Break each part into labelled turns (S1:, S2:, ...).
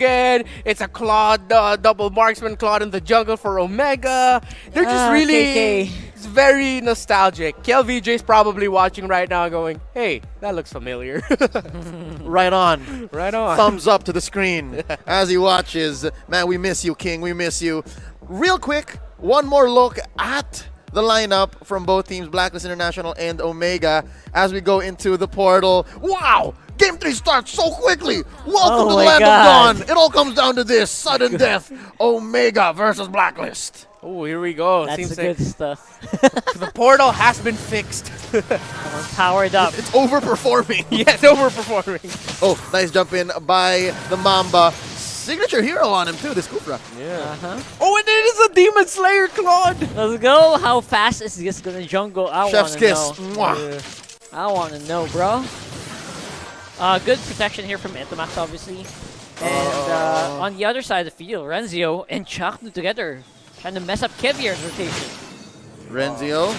S1: again. It's a Claude, double marksman Claude in the jungle for Omega. They're just really, it's very nostalgic. KLVJ's probably watching right now going, hey, that looks familiar.
S2: Right on.
S1: Right on.
S2: Thumbs up to the screen as he watches. Man, we miss you, King. We miss you. Real quick, one more look at the lineup from both teams, Blacklist International and Omega, as we go into the portal. Wow! Game 3 starts so quickly! Welcome to the land of dawn! It all comes down to this, sudden death, Omega versus Blacklist.
S1: Oh, here we go.
S3: That's
S1: Seems
S3: the
S1: like
S3: good stuff.
S1: the portal has been fixed.
S3: Powered up.
S2: It's overperforming.
S1: Yeah, it's overperforming.
S2: Oh, nice jump in by the Mamba. Signature hero on him too, this Kufra.
S1: Yeah. Oh, and it is a Demon Slayer Claude.
S3: Let's go. How fast is this gonna jungle? I want
S2: Chef's
S3: to
S2: kiss.
S3: know.
S2: Mwah.
S3: I want to know, bro. Good protection here from Etomax, obviously. And on the other side of the field, Renzio and Chaknu together, trying to mess up Kevier's rotation.
S2: Renzio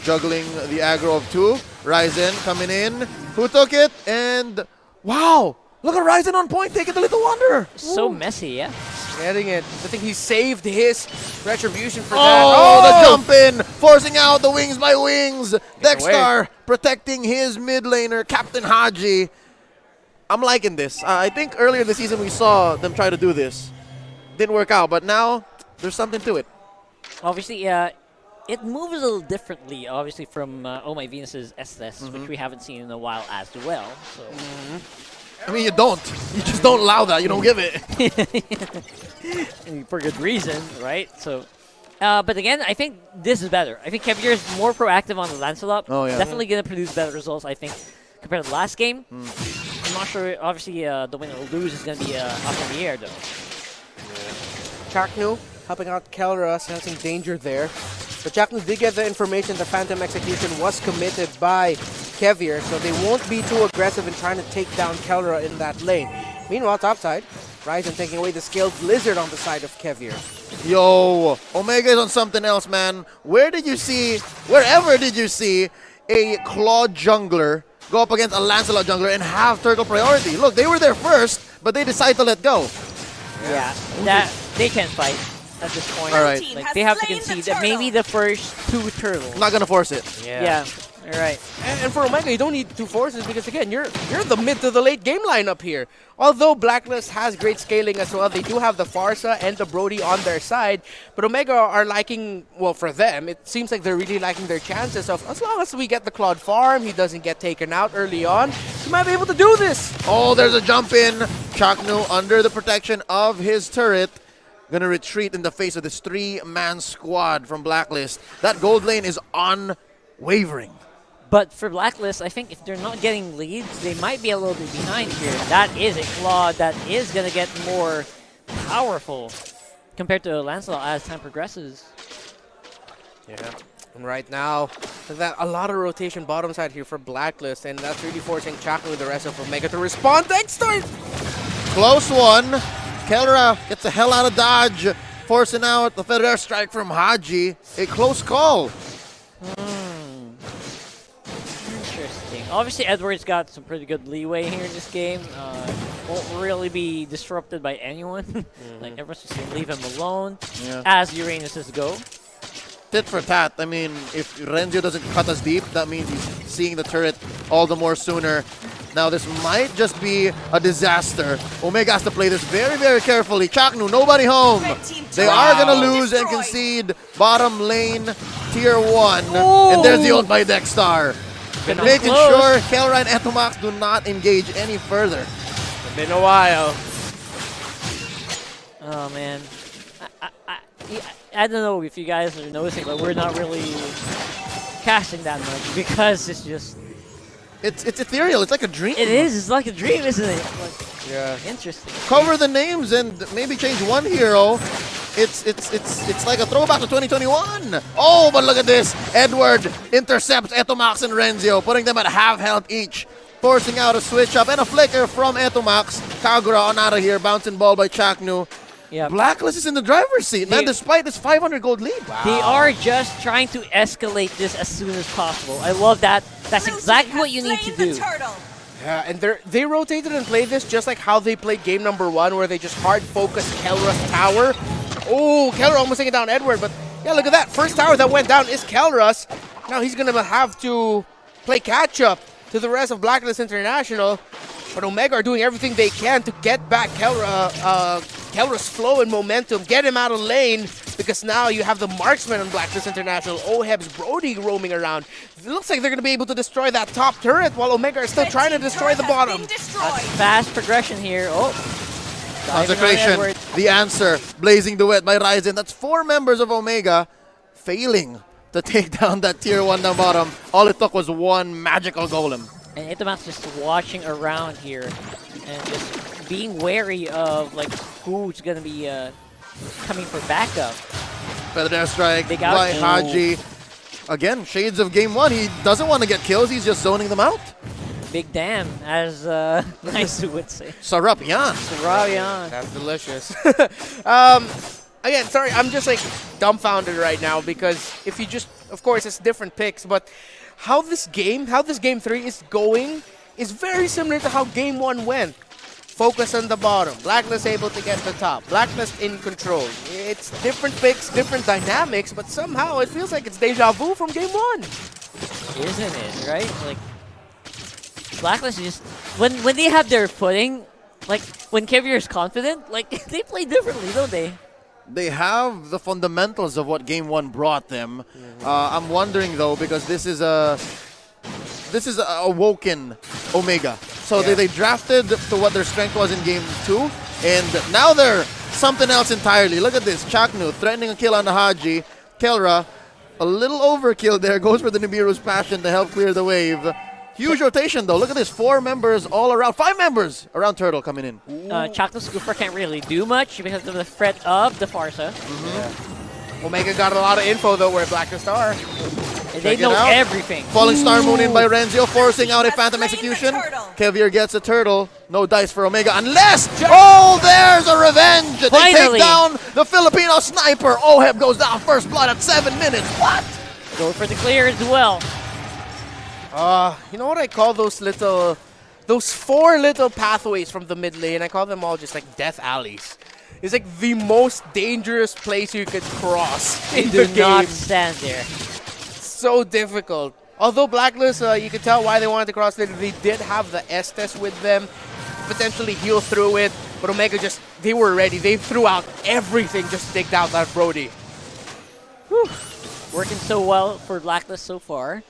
S2: juggling the aggro of two. Ryzen coming in. Who took it? And wow! Look at Ryzen on point, taking the Little Wanderer.
S3: So messy, yeah.
S1: Getting it. I think he saved his retribution for that.
S2: Oh, the jump in, forcing out the wings by wings. Dexter protecting his mid laner, Captain Haji. I'm liking this. I think earlier this season we saw them try to do this. Didn't work out, but now there's something to it.
S3: Obviously, it moves a little differently, obviously, from Oh My Venus's SS, which we haven't seen in a while as well. So.
S2: I mean, you don't. You just don't allow that. You don't give it.
S3: For good reason, right? So, but again, I think this is better. I think Kevier is more proactive on the Lancelot.
S2: Oh, yeah.
S3: Definitely going to produce better results, I think, compared to the last game. I'm not sure. Obviously, the winner or lose is going to be up in the air, though.
S1: Chaknu helping out KELRA, sensing danger there. But Chaknu did get the information the Phantom Execution was committed by Kevier, so they won't be too aggressive in trying to take down KELRA in that lane. Meanwhile, topside, Ryzen taking away the Scaled Blizzard on the side of Kevier.
S2: Yo, Omega is on something else, man. Wherever did you see a Claude jungler go up against a Lancelot jungler and have turtle priority? Look, they were there first, but they decided to let go.
S3: Yeah, that they can't fight at this point.
S2: All right.
S3: Like, they have to concede that maybe the first two turtles.
S2: Not gonna force it.
S3: Yeah. All right.
S1: And for Omega, you don't need two forces because, again, you're the mid to the late game lineup here. Although Blacklist has great scaling as well, they do have the Farsa and the Brody on their side. But Omega are liking, well, for them, it seems like they're really liking their chances of, as long as we get the Claude farm, he doesn't get taken out early on, he might be able to do this.
S2: Oh, there's a jump in. Chaknu under the protection of his turret. Gonna retreat in the face of this three-man squad from Blacklist. That gold lane is unwavering.
S3: But for Blacklist, I think if they're not getting leads, they might be a little bit behind here. That is a Claude that is going to get more powerful compared to Lancelot as time progresses.
S1: Yeah, and right now, a lot of rotation bottom side here for Blacklist, and that's really forcing Chaknu and the rest of Omega to respond. Dexter!
S2: Close one. KELRA gets the hell out of dodge, forcing out the Feather Strike from Haji. A close call.
S3: Interesting. Obviously, Edward's got some pretty good leeway here in this game. Won't really be disrupted by anyone. Like, everyone's just going to leave him alone as Uranus's go.
S2: Tit for tat. I mean, if Renzio doesn't cut us deep, that means he's seeing the turret all the more sooner. Now, this might just be a disaster. Omega has to play this very, very carefully. Chaknu, nobody home. They are going to lose and concede bottom lane tier 1. And there's the ult by Dexter. And making sure KELRA and Etomax do not engage any further.
S1: It's been a while.
S3: Oh, man. I don't know if you guys are noticing, but we're not really casting that much because it's just...
S2: It's ethereal. It's like a dream.
S3: It is. It's like a dream, isn't it? Like,
S1: yeah.
S3: Interesting.
S2: Cover the names and maybe change one hero. It's like a throwback to 2021. Oh, but look at this. Edward intercepts Etomax and Renzio, putting them at half health each. Forcing out a switch up and a flicker from Etomax. Kagura on out of here. Bouncing ball by Chaknu.
S3: Yeah.
S2: Blacklist is in the driver's seat, man, despite this 500 gold lead.
S3: Wow. They are just trying to escalate this as soon as possible. I love that. That's exactly what you need to do.
S1: Yeah, and they rotated and played this just like how they played game number 1, where they just hard focused KELRA's tower. Oh, KELRA almost taking down Edward, but yeah, look at that. First tower that went down is KELRA's. Now he's going to have to play catch-up to the rest of Blacklist International. But Omega are doing everything they can to get back KELRA's flow and momentum, get him out of lane, because now you have the marksman on Blacklist International, OHEB's Brody roaming around. It looks like they're going to be able to destroy that top turret while Omega are still trying to destroy the bottom.
S3: That's fast progression here. Oh,
S2: Consecration, the answer, blazing duet by Ryzen. That's 4 members of Omega failing to take down that tier 1 down bottom. All it took was 1 magical golem.
S3: And Itomax just watching around here and just being wary of like who's gonna be coming for backup.
S2: Feather air strike
S3: Big
S2: by
S3: out.
S2: Haji. Again, shades of game 1. He doesn't want to get kills. He's just zoning them out.
S3: Big damn, as Naisu would say.
S2: Sarap yan.
S3: Ravian.
S1: That's delicious. Again, sorry, I'm just like dumbfounded right now, because if you just, of course, it's different picks, but how this game 3 is going is very similar to how game 1 went. Focus on the bottom. Blacklist able to get the top. Blacklist in control. It's different picks, different dynamics, but somehow it feels like it's deja vu from game 1.
S3: Isn't it, right? Like, Blacklist just, when they have their footing, like, when Kevier is confident, like, they play differently, don't they?
S2: They have the fundamentals of what game 1 brought them. I'm wondering though, because this is a awoken Omega. So they drafted to what their strength was in game 2, and now they're something else entirely. Look at this, Chaknu threatening a kill on the Haji. KELRA, a little overkill there, goes for the Nibiru's Passion to help clear the wave. Huge rotation though. Look at this, 4 members all around, 5 members around Turtle coming in.
S3: Chaknos Goofer can't really do much because of the threat of the Farsa.
S1: Omega got a lot of info though where Blacklist are.
S3: And they know everything.
S2: Falling Star Moon in by Renzio, forcing out a Phantom Execution. Kevier gets a turtle. No dice for Omega unless... Oh, there's a revenge! They take down the Filipino sniper. OHEB goes down first blood at 7 minutes. What?
S3: Go for the clear as well.
S1: You know what I call those 4 little pathways from the mid lane? I call them all just like death alleys. It's like the most dangerous place you could cross in the game.
S3: Do not stand there.
S1: So difficult. Although Blacklist, you can tell why they wanted to cross it. They did have the Estes with them, potentially heal through it. But Omega just, they were ready. They threw out everything just to take down that Brody.
S3: Whew. Working so well for Blacklist so far.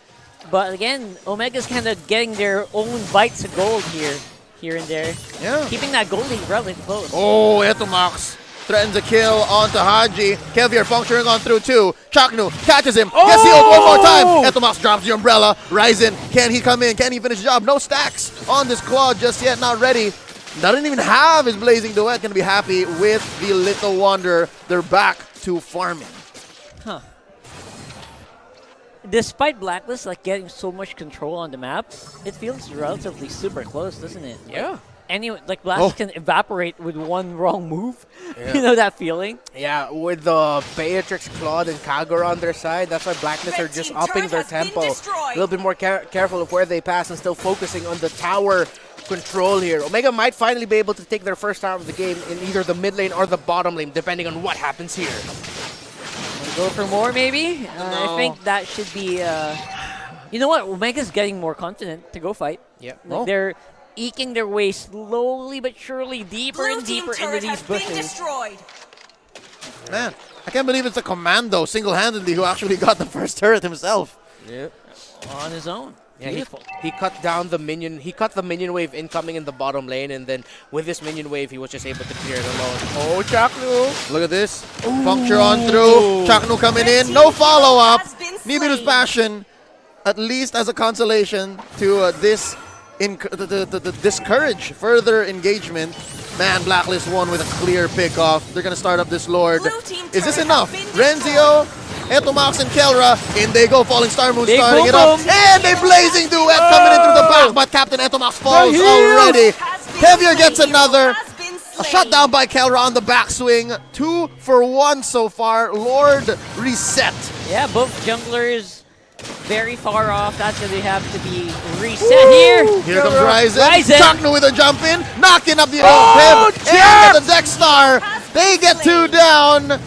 S3: But again, Omega's kind of getting their own bites of gold here and there.
S2: Yeah.
S3: Keeping that gold lead relatively close.
S2: Oh, Etomax threatens a kill onto Haji. Kevier puncturing on through 2. Chaknu catches him. Gets healed one more time. Etomax drops the umbrella. Ryzen, can he come in? Can he finish the job? No stacks on this Claude just yet. Not ready. Doesn't even have his blazing duet. Gonna be happy with the Little Wanderer. They're back to farming.
S3: Huh. Despite Blacklist like getting so much control on the map, it feels relatively super close, doesn't it?
S1: Yeah.
S3: Anyway, like Blacklist can evaporate with one wrong move. Yeah. You know that feeling?
S1: Yeah, with the Beatrix, Claude, and Kagura on their side, that's why Blacklist are just upping their tempo. A little bit more careful of where they pass and still focusing on the tower control here. Omega might finally be able to take their first tower of the game in either the mid lane or the bottom lane, depending on what happens here.
S3: Go for more, maybe? I think that should be... you know what? Omega's getting more confident to go fight.
S1: Yep.
S3: Like they're eking their way slowly but surely deeper and deeper into these bushes.
S2: Man, I can't believe it's a commando single-handedly who actually got the first turret himself.
S1: Yep.
S3: On his own.
S1: Yeah,
S3: Beautiful.
S1: he cut down the minion. He cut the minion wave incoming in the bottom lane, and then with this minion wave, he was just able to clear it alone. Oh, Chaknu!
S2: Look at this. Puncture on through. Chaknu coming in. No follow-up. Nibiru's Passion, at least as a consolation to discourage further engagement. Man, Blacklist won with a clear pickoff. They're going to start up this Lord. Is this enough? Renzio, Etomax, and KELRA. In they go. Falling Star Moon starting it up. And a blazing duet coming in through the back. But Captain Etomax falls already. Kevier gets another. A shutdown by KELRA on the backswing. 2 for 1 so far. Lord reset.
S3: Yeah, both junglers very far off. That's going to have to be reset here.
S2: Here comes Ryzen.
S3: Ryzen.
S2: Chaknu with a jump in. Knocking up the
S1: Oh,
S2: OHEB. And the Dex Star. They get 2 down.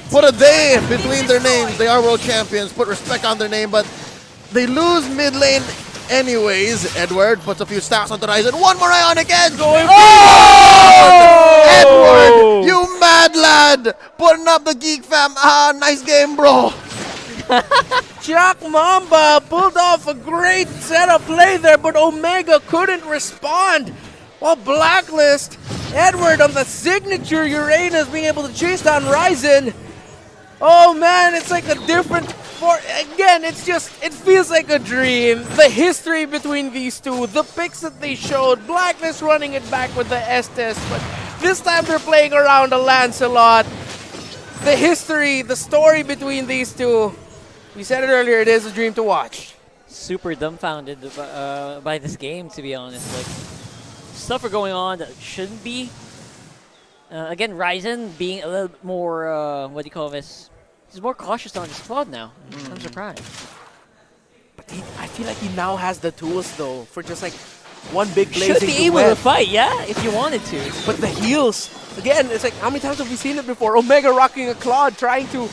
S2: Put a day between their names. They are world champions. Put respect on their name, but they lose mid lane anyways. Edward puts a few stacks onto Ryzen. One more Ionic Edge.
S1: Oh!
S2: Edward, you mad lad. Putting up the Geek Fam. Nice game, bro.
S1: Jack Mamba pulled off a great setup play there, but Omega couldn't respond. While Blacklist, Edward on the signature Uranus being able to chase down Ryzen. Oh man, it's like a different again, it feels like a dream. The history between these two, the picks that they showed, Blacklist running it back with the Estes, but this time they're playing around a Lancelot. The history, the story between these two, we said it earlier, it is a dream to watch.
S3: Super dumbfounded by this game, to be honest. Like, stuff are going on that shouldn't be. Again, Ryzen being a little bit more, what do you call this? He's more cautious on his squad now. I'm surprised.
S1: But I feel like he now has the tools though for just like one big blazing
S3: Should be able
S1: duet.
S3: to fight, yeah, if you wanted to.
S1: But the heals, again, it's like how many times have we seen it before? Omega rocking a Claude trying to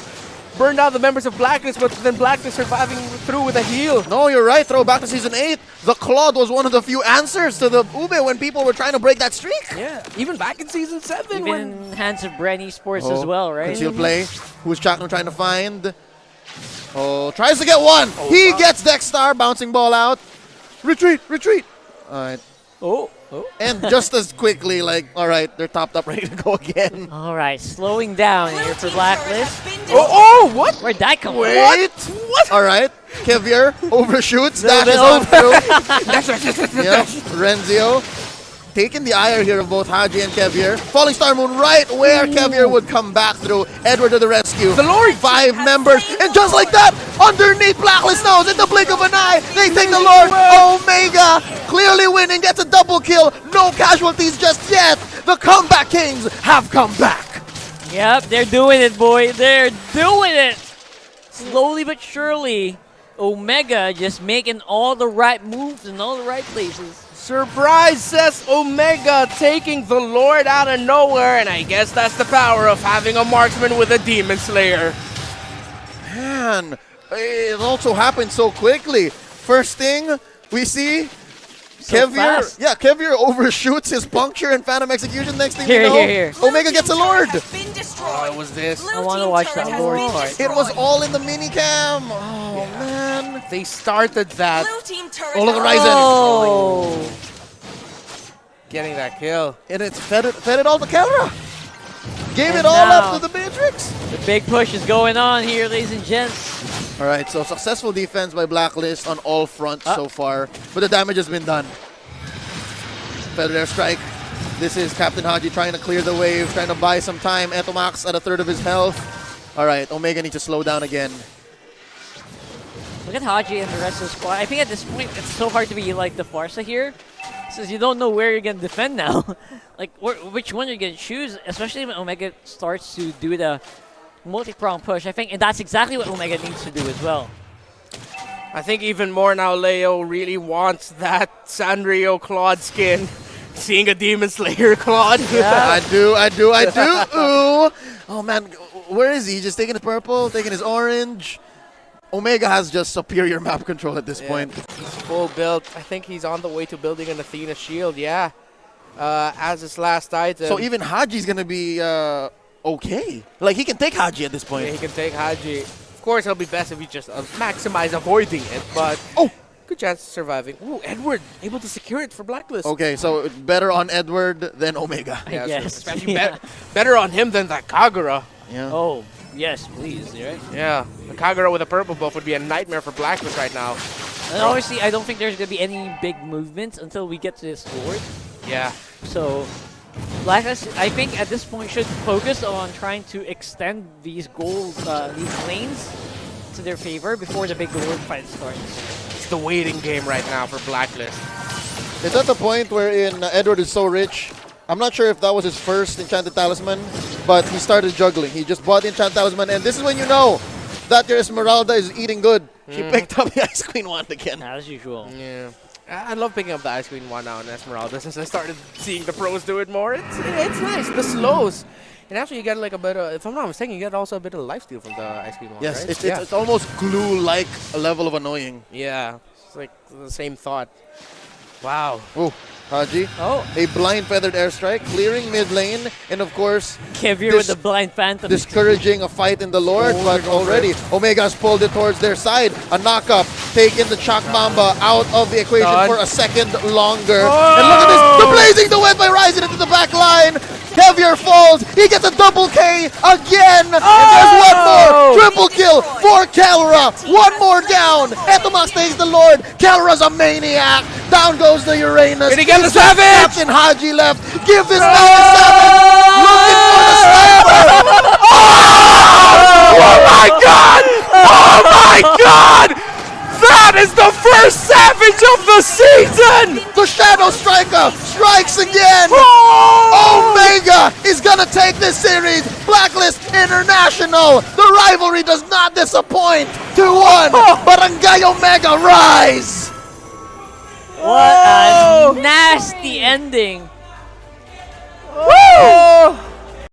S1: burn down the members of Blacklist, but then Blacklist surviving through with a heal.
S2: No, you're right. Throw back to Season 8. The Claude was one of the few answers to the Ube when people were trying to break that streak.
S1: Yeah, even back in Season 7
S3: Even
S1: when...
S3: in hands of Bren Esports as well, right?
S2: Concealed play. Who's Chakno trying to find? Oh, tries to get one. He gets Dex Star, bouncing ball out. Retreat, retreat. All right.
S3: Oh.
S2: And just as quickly, like, all right, they're topped up, ready to go again.
S3: All right, slowing down here for Blacklist.
S1: What?
S3: Where'd that come from?
S2: Wait. What? All right. Kevier overshoots, dashes on through. Yep. Renzio taking the ire here of both Haji and Kevier. Falling Star Moon right where Kevier would come back through. Edward to the rescue.
S1: The Lord!
S2: 5 members. And just like that, underneath Blacklist nose, in the blink of an eye, they take the Lord. Omega clearly winning, gets a double kill. No casualties just yet. The Comeback Kings have come back.
S3: Yep, they're doing it, boy. They're doing it. Slowly but surely, Omega just making all the right moves in all the right places.
S1: Surprise, says Omega, taking the Lord out of nowhere, and I guess that's the power of having a marksman with a Demon Slayer.
S2: Man, it also happened so quickly. First thing we see,
S3: fast.
S2: Kevier overshoots his puncture and Phantom Execution. Next thing
S3: Here,
S2: you know,
S3: here.
S2: Omega gets a Lord.
S1: Oh, it was this.
S3: I want to watch that Lord part.
S2: It was all in the minicam. Oh, man.
S1: They started that,
S2: Oh, look at Ryzen.
S3: Oh.
S1: getting that kill.
S2: And it's fed it all to KELRA. Gave
S3: And
S2: it all
S3: now-
S2: up to the Beatrix.
S3: The big push is going on here, ladies and gents.
S2: All right, so successful defense by Blacklist on all fronts so far, but the damage has been done. Feather air strike. This is Captain Haji trying to clear the wave, trying to buy some time. Etomax at a third of his health. All right, Omega needs to slow down again.
S3: Look at Haji and the rest of the squad. I think at this point, it's so hard to be like the Farsa here, since you don't know where you're going to defend now. Like, which one you're going to choose, especially when Omega starts to do the multi-prong push. I think, and that's exactly what Omega needs to do as well.
S1: I think even more now, Leo really wants that Sanrio Claude skin. Seeing a Demon Slayer Claude.
S3: Yeah.
S2: I do. Ooh. Oh, man, where is he? Just taking his purple, taking his orange. Omega has just superior map control at this point.
S1: He's full build. I think he's on the way to building an Athena shield, yeah. As his last item.
S2: So even Haji's going to be okay. Like, he can take Haji at this point.
S1: Yeah, he can take Haji. Of course, it'll be best if he just maximize avoiding it, but good chance of surviving. Ooh, Edward able to secure it for Blacklist.
S2: Okay, so better on Edward than Omega.
S1: Yeah,
S3: Yes.
S1: so especially better on him than that Kagura.
S2: Yeah.
S3: Oh, yes, please. Right?
S1: Yeah, the Kagura with a purple buff would be a nightmare for Blacklist right now.
S3: And obviously, I don't think there's going to be any big movements until we get to this Lord.
S1: Yeah.
S3: So, Blacklist, I think at this point should focus on trying to extend these goals, these lanes to their favor before the big Lord fight starts.
S1: It's the waiting game right now for Blacklist.
S2: It's at the point wherein Edward is so rich. I'm not sure if that was his first Enchanted Talisman, but he started juggling. He just bought the Enchanted Talisman, and this is when you know that your Esmeralda is eating good. She picked up the Ice Queen wand again.
S3: As usual.
S1: Yeah. I love picking up the Ice Queen one now in Esmeralda since I started seeing the pros do it more. It's nice. The slows. And actually, you get like a bit of, if I'm not mistaken, you get also a bit of lifesteal from the Ice Queen one,
S2: Yes,
S1: right?
S2: it's almost glue-like a level of annoying.
S1: Yeah. It's like the same thought. Wow.
S2: Oh, Haji.
S3: Oh,
S2: A blind feathered airstrike, clearing mid lane, and of course,
S3: Kevir with the blind phantom.
S2: discouraging a fight in the Lord, but already Omega's pulled it towards their side. A knockup, taking the Chak Mamba out of the equation
S1: Done.
S2: for a second longer. And look at this, the blazing the whip by Ryzen into the back line. Kevir falls, he gets a double K again, and there's one more, triple kill for KELRA. One more down, Etoma stays the Lord, KELRA's a maniac. Down goes the Uranus.
S1: Did he get the
S2: It's just
S1: Savage?
S2: Captain Haji left, give this man the Savage, looking for the sniper.
S1: Oh my god! Oh my god! That is the first Savage of the season!
S2: The Shadow Striker strikes again.
S1: Oh!
S2: Omega is gonna take this series. Blacklist International. The rivalry does not disappoint. 2-1. Barangay Omega rise.
S3: What a nasty ending.
S1: Woo!